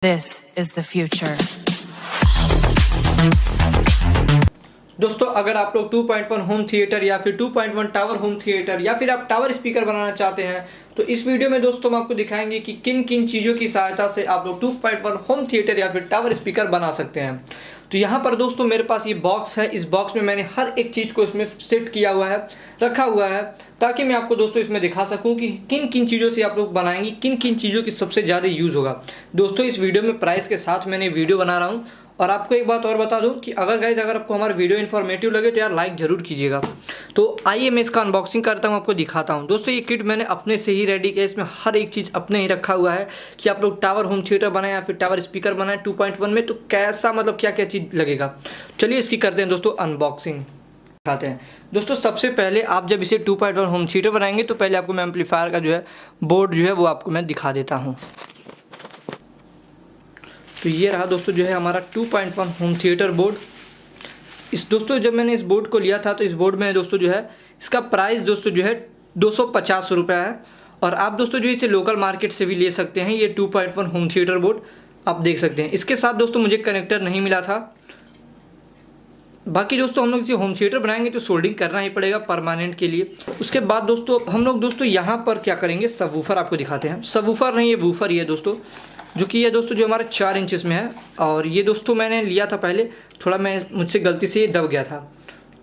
This is the future. दोस्तों अगर आप लोग 2.1 होम थिएटर या फिर 2.1 टावर होम थिएटर या फिर आप टावर स्पीकर बनाना चाहते हैं तो इस वीडियो में दोस्तों हम आपको दिखाएंगे कि किन किन चीज़ों की सहायता से आप लोग 2.1 होम थिएटर या फिर टावर स्पीकर बना सकते हैं। तो यहाँ पर दोस्तों मेरे पास ये बॉक्स है। इस बॉक्स में मैंने हर एक चीज़ को इसमें सेट किया हुआ है, रखा हुआ है, ताकि मैं आपको दोस्तों इसमें दिखा सकूं कि किन किन चीज़ों से आप लोग बनाएंगे, किन किन चीज़ों की सबसे ज़्यादा यूज़ होगा। दोस्तों इस वीडियो में प्राइस के साथ मैंने वीडियो बना रहा हूँ। और आपको एक बात और बता दूं कि अगर आपको हमारा वीडियो इन्फॉर्मेटिव लगे तो यार लाइक ज़रूर कीजिएगा। तो आइए मैं इसका अनबॉक्सिंग करता हूं, आपको दिखाता हूं। दोस्तों ये किट मैंने अपने से ही रेडी किया, इसमें हर एक चीज़ अपने ही रखा हुआ है कि आप लोग टावर होम थिएटर बनाएं या फिर टावर स्पीकर बनाएं 2.1 में तो कैसा मतलब क्या क्या चीज़ लगेगा। चलिए इसकी करते हैं दोस्तों अनबॉक्सिंग, दिखाते हैं। दोस्तों सबसे पहले आप जब इसे 2.1 होम थिएटर बनाएंगे तो पहले आपको मैं एम्पलीफायर का जो है बोर्ड जो है वो आपको मैं दिखा देता हूँ। तो ये रहा दोस्तों जो है हमारा 2.1 होम थिएटर बोर्ड। दोस्तों जब मैंने इस बोर्ड को लिया था तो इस बोर्ड में दोस्तों जो है इसका प्राइस दोस्तों जो है 250 रुपये है। और आप दोस्तों जो इसे लोकल मार्केट से भी ले सकते हैं। ये 2.1 होम थिएटर बोर्ड आप देख सकते हैं। इसके साथ दोस्तों मुझे कनेक्टर नहीं मिला था। बाकी दोस्तों हम लोग इसे होम थिएटर बनाएंगे तो सोल्डिंग करना ही पड़ेगा परमानेंट के लिए। उसके बाद दोस्तों हम लोग दोस्तों यहाँ पर क्या करेंगे, सबवूफर आपको दिखाते हैं। सबवूफर नहीं, ये वूफर ही है दोस्तों, जो कि ये दोस्तों जो हमारा 4 इंचेस में है। और ये दोस्तों मैंने लिया था पहले, थोड़ा मुझसे गलती से ये दब गया था।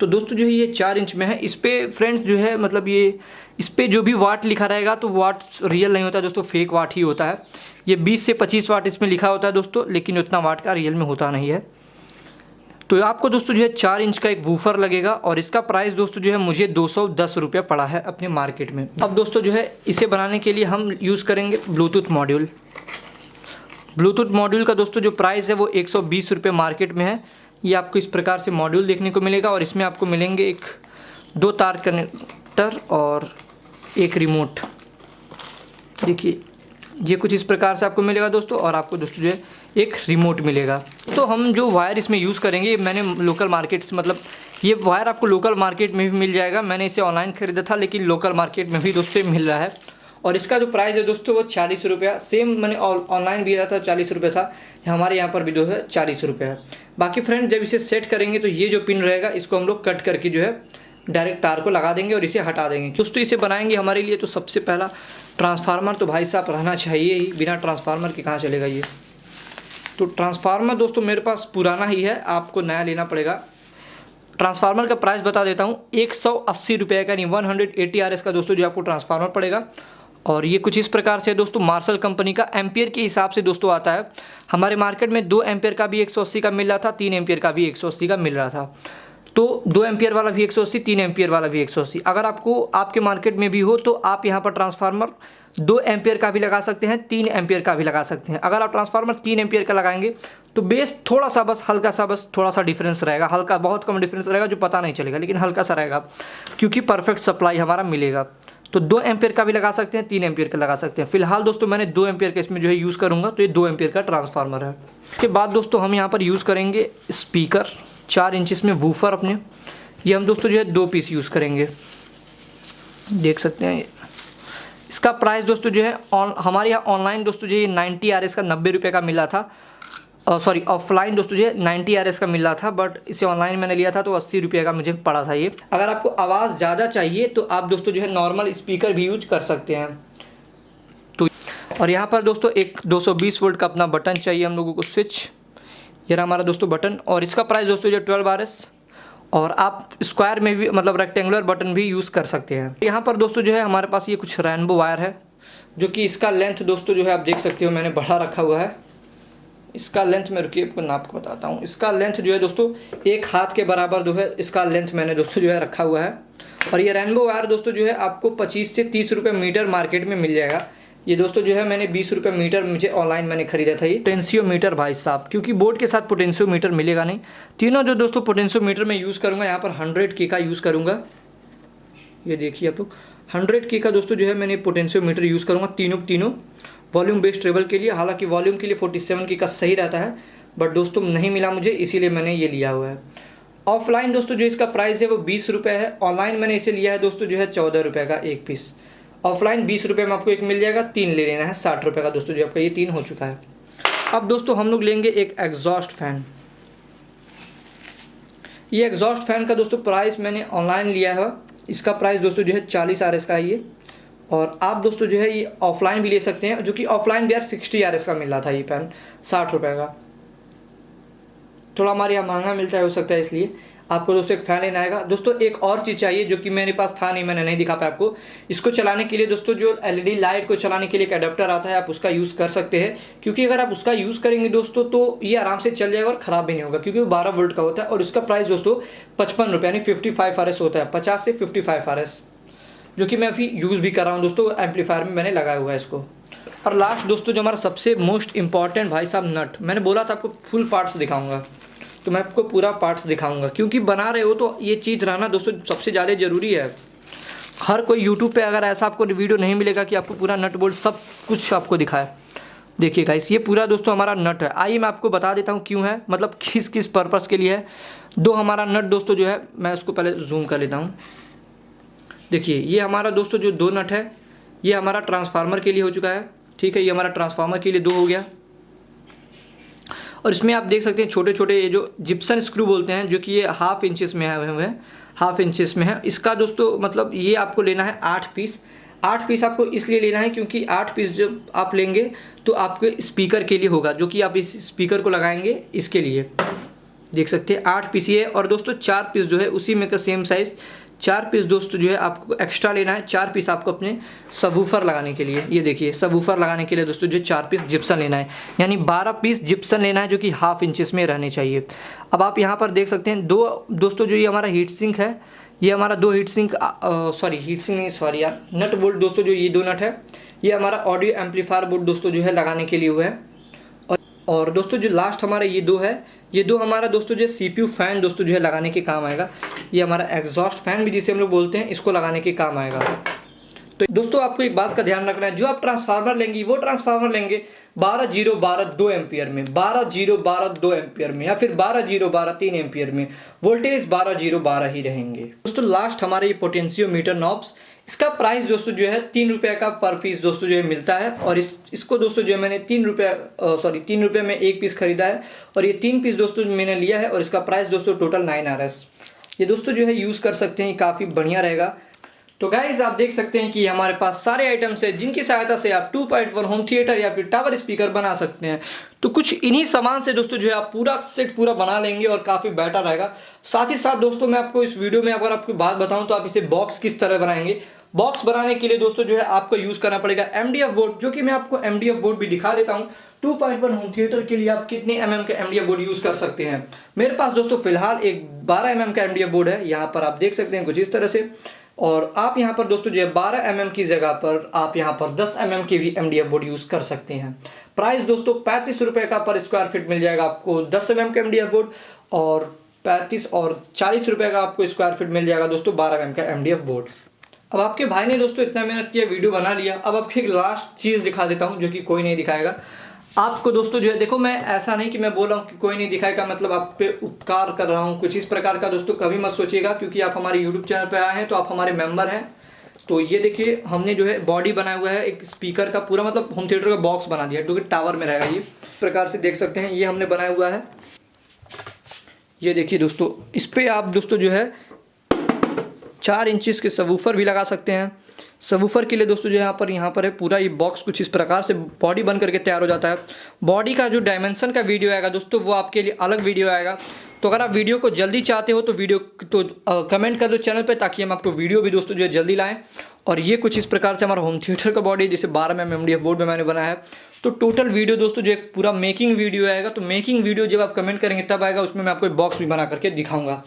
तो दोस्तों जो है ये 4 इंच में है। इस पर फ्रेंड्स जो है मतलब ये इस पर जो भी वाट लिखा रहेगा तो वाट रियल नहीं होता दोस्तों, फेक वाट ही होता है। ये 20 से 25 वाट इसमें लिखा होता है दोस्तों, लेकिन उतना वाट का रियल में होता नहीं है। तो आपको दोस्तों जो है 4 इंच का एक वूफर लगेगा और इसका प्राइस दोस्तों जो है मुझे 210 रुपये पड़ा है अपने मार्केट में। अब दोस्तों जो है इसे बनाने के लिए हम यूज़ करेंगे ब्लूटूथ मॉड्यूल। ब्लूटूथ मॉड्यूल का दोस्तों जो प्राइस है वो 120 रुपये मार्केट में है। ये आपको इस प्रकार से मॉड्यूल देखने को मिलेगा और इसमें आपको मिलेंगे 2 तार कनेक्टर और एक रिमोट। देखिए ये कुछ इस प्रकार से आपको मिलेगा दोस्तों। और आपको दोस्तों जो है एक रिमोट मिलेगा। तो हम जो वायर इसमें यूज़ करेंगे मैंने लोकल मार्केट से, मतलब ये वायर आपको लोकल मार्केट में भी मिल जाएगा। मैंने इसे ऑनलाइन ख़रीदा था लेकिन लोकल मार्केट में भी दोस्तों मिल रहा है। और इसका जो प्राइस है दोस्तों वो 40 रुपया, सेम मैंने ऑनलाइन भी दिया था 40 रुपये था, हमारे यहाँ पर भी जो है 40 रुपये है। बाकी फ्रेंड जब इसे सेट करेंगे तो ये जो पिन रहेगा इसको हम लोग कट करके जो है डायरेक्ट तार को लगा देंगे और इसे हटा देंगे। दोस्तों इसे बनाएंगे हमारे लिए तो सबसे पहला ट्रांसफार्मर तो भाई साहब रहना चाहिए ही, बिना ट्रांसफार्मर के कहाँ चलेगा ये। तो ट्रांसफार्मर दोस्तों मेरे पास पुराना ही है, आपको नया लेना पड़ेगा। ट्रांसफार्मर का प्राइस बता देता हूँ, 180 रुपये का, यानी 180 RS का दोस्तों जो आपको ट्रांसफार्मर पड़ेगा। और ये कुछ इस प्रकार से दोस्तों मार्शल कंपनी का एम्पियर के हिसाब से दोस्तों आता है। हमारे मार्केट में 2 एम्पियर का भी 180 का मिल रहा था, 3 एम्पियर का भी 180 का मिल रहा था। तो 2 एम्पियर वाला भी 180, 3 एम्पियर वाला भी 180। अगर आपको आपके मार्केट में भी हो तो आप यहाँ पर ट्रांसफार्मर 2 एम्पियर का भी लगा सकते हैं, 3 एम्पियर का भी लगा सकते हैं। अगर आप ट्रांसफार्मर 3 एम्पियर का लगाएंगे तो बेस थोड़ा सा बस हल्का सा बस थोड़ा सा डिफरेंस रहेगा, हल्का, बहुत कम डिफरेंस रहेगा जो पता नहीं चलेगा, लेकिन हल्का सा रहेगा क्योंकि परफेक्ट सप्लाई हमारा मिलेगा। तो 2 एम्पियर का भी लगा सकते हैं, 3 एम्पियर का लगा सकते हैं। फिलहाल दोस्तों मैंने 2 एम्पियर का इसमें जो है यूज़ करूँगा, तो ये 2 एम्पियर का ट्रांसफार्मर है। उसके बाद दोस्तों हम यहाँ पर यूज़ करेंगे स्पीकर 4 इंच में वूफर अपने। ये हम दोस्तों जो है 2 पीस यूज़ करेंगे, देख सकते हैं। इसका प्राइस दोस्तों जो है हमारे यहाँ ऑनलाइन दोस्तों जो है 90 RS का 90 रुपये का मिला था। सॉरी ऑफलाइन दोस्तों जो है 90 RS का मिल रहा था, बट इसे ऑनलाइन मैंने लिया था तो 80 रुपये का मुझे पड़ा था ये। अगर आपको आवाज़ ज़्यादा चाहिए तो आप दोस्तों जो है नॉर्मल स्पीकर भी यूज कर सकते हैं। तो और यहाँ पर दोस्तों एक 220 वोल्ट का अपना बटन चाहिए हम लोगों को, स्विच। ये रहा हमारा दोस्तों बटन। और इसका प्राइस दोस्तों जो 12 RS। और आप स्क्वायर में भी मतलब रेक्टेंगुलर बटन भी यूज़ कर सकते हैं। यहाँ पर दोस्तों जो है हमारे पास ये कुछ रेनबो वायर है, जो कि इसका लेंथ दोस्तों जो है आप देख सकते हो मैंने बढ़ा रखा हुआ है। इसका लेंथ मैं रुकिए आपको नाप के बताता हूँ। इसका लेंथ जो है दोस्तों 1 हाथ के बराबर जो है इसका लेंथ मैंने दोस्तों जो है रखा हुआ है। और ये रेनबो वायर दोस्तों जो है आपको 25 से 30 रुपये मीटर मार्केट में मिल जाएगा। ये दोस्तों जो है मैंने 20 रुपये मीटर मुझे ऑनलाइन मैंने खरीदा था ये पोटेंशियोमीटर भाई साहब, क्योंकि बोर्ड के साथ पोटेंशियोमीटर मिलेगा नहीं। तीनों जो दोस्तों पोटेंशियोमीटर मैं यूज़ करूँगा, यहाँ पर 100K का यूज़ करूँगा। ये देखिए आप लोग 100K का दोस्तों जो है मैंने पोटेंशियोमीटर यूज़ करूँगा तीनों वॉल्यूम बेस्ड ट्रेबल के लिए। हालांकि वॉल्यूम के लिए 47K का सही रहता है, बट दोस्तों नहीं मिला मुझे, इसीलिए मैंने ये लिया हुआ है। ऑफलाइन दोस्तों जो इसका प्राइस है वो 20 रुपये है। ऑनलाइन मैंने इसे लिया है दोस्तों जो है 14 रुपये का एक पीस। ऑफलाइन 20 रुपये में आपको एक मिल जाएगा, 3 ले लेना है 60 रुपये का दोस्तों, जो आपका ये 3 हो चुका है। अब दोस्तों हम लोग लेंगे एक एग्जॉस्ट फैन। ये एग्जॉस्ट फैन का दोस्तों प्राइस मैंने ऑनलाइन लिया है, इसका प्राइस दोस्तों जो है 40 RS का है ये। और आप दोस्तों जो है ये ऑफलाइन भी ले सकते हैं, जो कि ऑफलाइन भी यार 60 RS का मिल रहा था ये फैन, 60 रुपये का। थोड़ा हमारे यहाँ महंगा मिलता है हो सकता है, इसलिए आपको दोस्तों एक फ़ैन लेना आएगा। दोस्तों एक और चीज़ चाहिए जो कि मेरे पास था नहीं, मैंने नहीं दिखा पाया आपको। इसको चलाने के लिए दोस्तों जो LED लाइट को चलाने के लिए एक अडेप्टर आता है, आप उसका यूज़ कर सकते हैं, क्योंकि अगर आप उसका यूज़ करेंगे दोस्तों तो ये आराम से चल जाएगा और ख़राब भी नहीं होगा, क्योंकि वो 12 वोल्ट का होता है। और इसका प्राइस दोस्तों 55 रुपये यानी 55 RS होता है, 50 से 55 RS, जो कि मैं अभी यूज़ भी कर रहा हूँ दोस्तों, एम्पलीफायर में मैंने लगाया हुआ है इसको। और लास्ट दोस्तों जो हमारा सबसे मोस्ट इंपॉर्टेंट भाई साहब नट, मैंने बोला था आपको फुल पार्ट्स दिखाऊंगा, तो मैं आपको पूरा पार्ट्स दिखाऊंगा, क्योंकि बना रहे हो तो ये चीज़ रहना दोस्तों सबसे ज़्यादा ज़रूरी है। हर कोई यूट्यूब पे अगर ऐसा आपको वीडियो नहीं मिलेगा कि आपको पूरा नट बोल्ट सब कुछ आपको दिखाए। देखिए गाइस, ये पूरा दोस्तों हमारा नट है। आइए मैं आपको बता देता हूँ क्यों है, मतलब किस किस पर्पज़ के लिए है। दो हमारा नट दोस्तों जो है, मैं उसको पहले जूम कर लेता हूँ। देखिए ये हमारा दोस्तों जो दो नट है, ये हमारा ट्रांसफार्मर के लिए हो चुका है, ठीक है। ये हमारा ट्रांसफार्मर के लिए दो हो गया। और इसमें आप देख सकते हैं छोटे छोटे ये जो जिप्सन स्क्रू बोलते हैं, जो कि ये हाफ इंचेस में है, हाफ इंचेस में है। इसका दोस्तों मतलब ये आपको लेना है 8 पीस। 8 पीस आपको इसलिए लेना है क्योंकि 8 पीस जब आप लेंगे तो आपके स्पीकर के लिए होगा, जो कि आप इस स्पीकर को लगाएंगे इसके लिए। देख सकते हैं 8 पीस ये है। और दोस्तों 4 पीस जो है उसी में का सेम साइज़ 4 पीस दोस्तों जो है आपको एक्स्ट्रा लेना है। 4 पीस आपको अपने सबवूफर लगाने के लिए, ये देखिए सबवूफर लगाने के लिए दोस्तों जो 4 पीस जिप्सन लेना है, यानी 12 पीस जिप्सन लेना है, जो कि हाफ इंचेस में रहने चाहिए। अब आप यहाँ पर देख सकते हैं दो दोस्तों जो ये हमारा हीट सिंक है, ये हमारा दो हीट सिंक नट बोल्ट दोस्तों जो ये दो नट है, ये हमारा ऑडियो एम्पलीफायर बोर्ड दोस्तों जो है लगाने के लिए हुआ है। और दोस्तों जो लास्ट हमारा ये दो है, ये दो हमारा दोस्तों जो CPU फैन दोस्तों जो है लगाने के काम आएगा। ये हमारा एग्जॉस्ट फैन भी जिसे हम लोग बोलते हैं, इसको लगाने के काम आएगा। तो दोस्तों आपको एक बात का ध्यान रखना है, जो आप ट्रांसफार्मर लेंगे वो ट्रांसफार्मर लेंगे 12-0-12-2 एम्पियर में, 12-0-12-2 एम्पियर में, या फिर 12-0-12-3 एम्पियर में। वोल्टेज 12-0-12 ही रहेंगे। दोस्तों लास्ट हमारे ये पोटेंशियोमीटर नॉब्स, इसका प्राइस दोस्तों जो है 3 रुपये का पर पीस दोस्तों जो है मिलता है। और इसको दोस्तों जो है मैंने 3 रुपये में एक पीस खरीदा है, और ये 3 पीस दोस्तों मैंने लिया है। और इसका प्राइस दोस्तों टोटल 9 RS। ये दोस्तों जो है यूज़ कर सकते हैं, काफ़ी बढ़िया रहेगा। तो गाइज आप देख सकते हैं कि हमारे पास सारे आइटम्स हैं जिनकी सहायता से आप 2.1 होम थिएटर या फिर टावर स्पीकर बना सकते हैं। तो कुछ इन्हीं सामान से दोस्तों जो है आप पूरा सेट पूरा बना लेंगे और काफ़ी बेटर रहेगा। साथ ही साथ दोस्तों मैं आपको इस वीडियो में अगर आपको बात बताऊं तो आप इसे बॉक्स किस तरह बनाएंगे। बॉक्स बनाने के लिए दोस्तों जो है आपको यूज़ करना पड़ेगा MDF बोर्ड, जो कि मैं आपको MDF बोर्ड भी दिखा देता हूँ। 2.1 होम थिएटर के लिए आप कितने mm का MDF बोर्ड यूज़ कर सकते हैं। मेरे पास दोस्तों फिलहाल एक 12 mm का MDF बोर्ड है, यहाँ पर आप देख सकते हैं कुछ इस तरह से। और आप यहाँ पर दोस्तों जो है 12 mm की जगह पर आप यहाँ पर 10 mm की भी MDF बोर्ड यूज़ कर सकते हैं। प्राइस दोस्तों 35 रुपये का पर स्क्वायर फीट मिल जाएगा आपको 10 mm का MDF बोर्ड, और 35 और 40 रुपये का आपको स्क्वायर फीट मिल जाएगा दोस्तों 12 mm का MDF बोर्ड। अब आपके भाई ने दोस्तों इतना मेहनत किया, वीडियो बना लिया। अब आपको एक लास्ट चीज़ दिखा देता हूँ जो कि कोई नहीं दिखाएगा आपको दोस्तों जो है। देखो मैं ऐसा नहीं कि मैं बोल रहा हूँ कि कोई नहीं दिखाएगा मतलब आप पे उपकार कर रहा हूँ, कुछ इस प्रकार का दोस्तों कभी मत सोचिएगा, क्योंकि आप हमारे यूट्यूब चैनल पे आए हैं तो आप हमारे मेंबर हैं। तो ये देखिए हमने जो है बॉडी बनाया हुआ है एक स्पीकर का, पूरा मतलब होम थिएटर का बॉक्स बना दिया, जो कि टावर में रहेगा। ये प्रकार से देख सकते हैं, ये हमने बनाया हुआ है। ये देखिए दोस्तों, इस पर आप दोस्तों जो है 4 इंचेस के सबवूफर भी लगा सकते हैं। सबवूफर के लिए दोस्तों जो यहाँ पर है पूरा ये बॉक्स कुछ इस प्रकार से बॉडी बन करके तैयार हो जाता है। बॉडी का जो डायमेंशन का वीडियो आएगा दोस्तों वो आपके लिए अलग वीडियो आएगा। तो अगर आप वीडियो को जल्दी चाहते हो तो वीडियो तो कमेंट कर दो चैनल पे, ताकि हम आपको वीडियो भी दोस्तों जो है जल्दी लाएं। और ये कुछ इस प्रकार से हमारा होम थिएटर का बॉडी, जैसे 12 mm MDF बोर्ड में मैंने बनाया है। तो टोटल वीडियो दोस्तों जो एक पूरा मेकिंग वीडियो आएगा। तो मेकिंग वीडियो जब आप कमेंट करेंगे तब आएगा, उसमें मैं आपको बॉक्स भी बना करके दिखाऊंगा,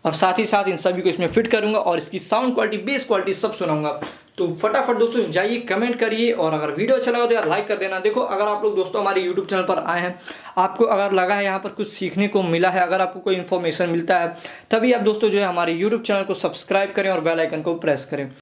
और साथ ही साथ इन सभी को इसमें फिट करूंगा और इसकी साउंड क्वालिटी बेस क्वालिटी सब सुनाऊंगा। तो फटाफट दोस्तों जाइए कमेंट करिए, और अगर वीडियो अच्छा लगा तो यार लाइक कर देना। देखो अगर आप लोग दोस्तों हमारे यूट्यूब चैनल पर आए हैं, आपको अगर लगा है यहाँ पर कुछ सीखने को मिला है, अगर आपको कोई इन्फॉर्मेशन मिलता है, तभी आप दोस्तों जो है हमारे यूट्यूब चैनल को सब्सक्राइब करें और बेल आइकन को प्रेस करें।